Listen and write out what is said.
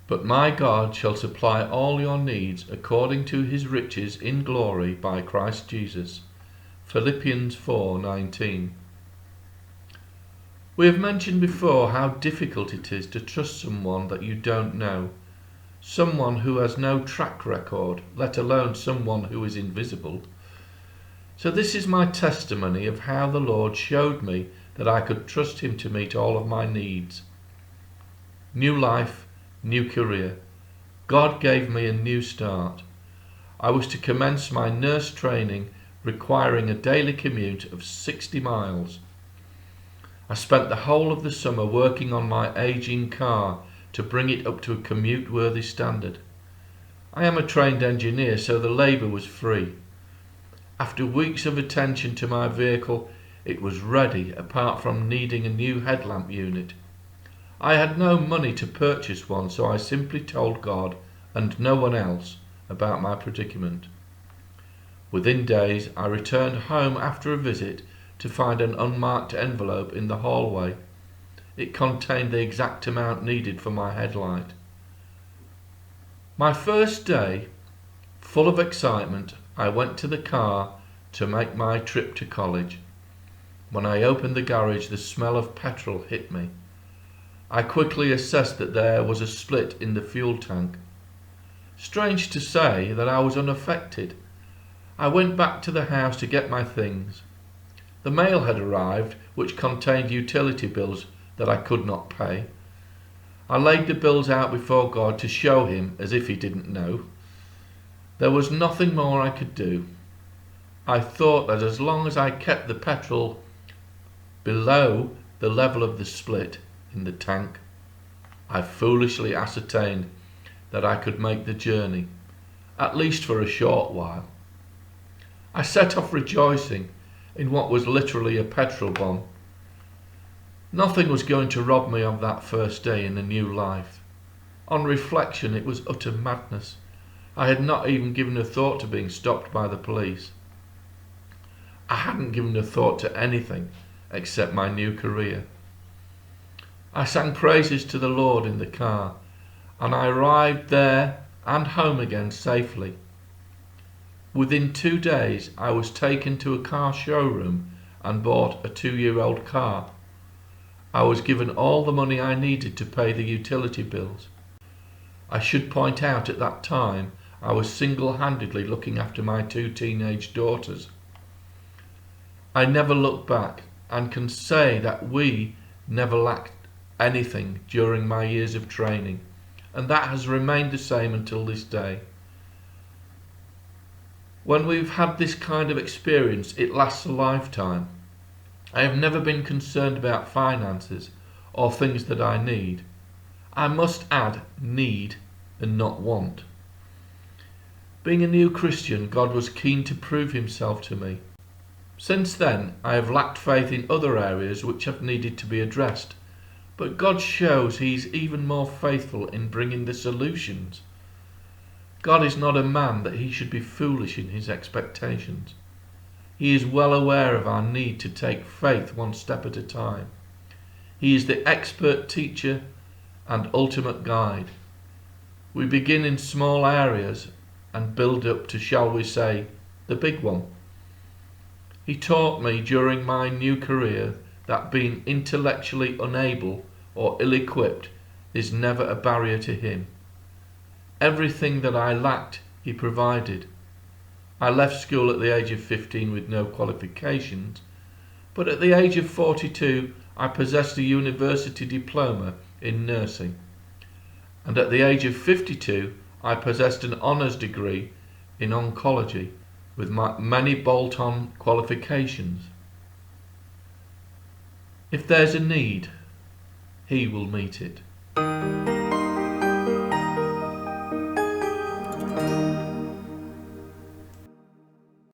But my God shall supply all your needs according to his riches in glory by Christ Jesus. Philippians 4:19. We have mentioned before how difficult it is to trust someone that you don't know, someone who has no track record, let alone someone who is invisible. So this is my testimony of how the Lord showed me that I could trust him to meet all of my needs. New life, new career. God gave me a new start. I was to commence my nurse training, requiring a daily commute of 60 miles. I spent the whole of the summer working on my aging car to bring it up to a commute-worthy standard. I am a trained engineer, so the labour was free. After weeks of attention to my vehicle, it was ready apart from needing a new headlamp unit. I had no money to purchase one, so I simply told God and no one else about my predicament. Within days, I returned home after a visit to find an unmarked envelope in the hallway. It contained the exact amount needed for my headlight. My first day, full of excitement, I went to the car to make my trip to college. When I opened the garage, the smell of petrol hit me. I quickly assessed that there was a split in the fuel tank. Strange to say that I was unaffected. I went back to the house to get my things. The mail had arrived, which contained utility bills that I could not pay. I laid the bills out before God to show him as if he didn't know. There was nothing more I could do. I thought that as long as I kept the petrol below the level of the split in the tank, I foolishly ascertained that I could make the journey, at least for a short while. I set off rejoicing in what was literally a petrol bomb. Nothing was going to rob me of that first day in a new life. On reflection, it was utter madness. I had not even given a thought to being stopped by the police. I hadn't given a thought to anything except my new career. I sang praises to the Lord in the car, and I arrived there and home again safely. Within 2 days, I was taken to a car showroom and bought a 2-year-old car. I was given all the money I needed to pay the utility bills. I should point out at that time I was single-handedly looking after my 2 teenage daughters. I never look back and can say that we never lacked anything during my years of training, and that has remained the same until this day. When we've had this kind of experience, it lasts a lifetime. I have never been concerned about finances or things that I need. I must add need and not want. Being a new Christian, God was keen to prove himself to me. Since then, I have lacked faith in other areas which have needed to be addressed, but God shows he's even more faithful in bringing the solutions. God is not a man that he should be foolish in his expectations. He is well aware of our need to take faith one step at a time. He is the expert teacher and ultimate guide. We begin in small areas and build up to, shall we say, the big one. He taught me during my new career that being intellectually unable or ill-equipped is never a barrier to him. Everything that I lacked, he provided. I left school at the age of 15 with no qualifications, but at the age of 42 I possessed a university diploma in nursing, and at the age of 52 I possessed an honours degree in oncology with many bolt-on qualifications. If there's a need, he will meet it.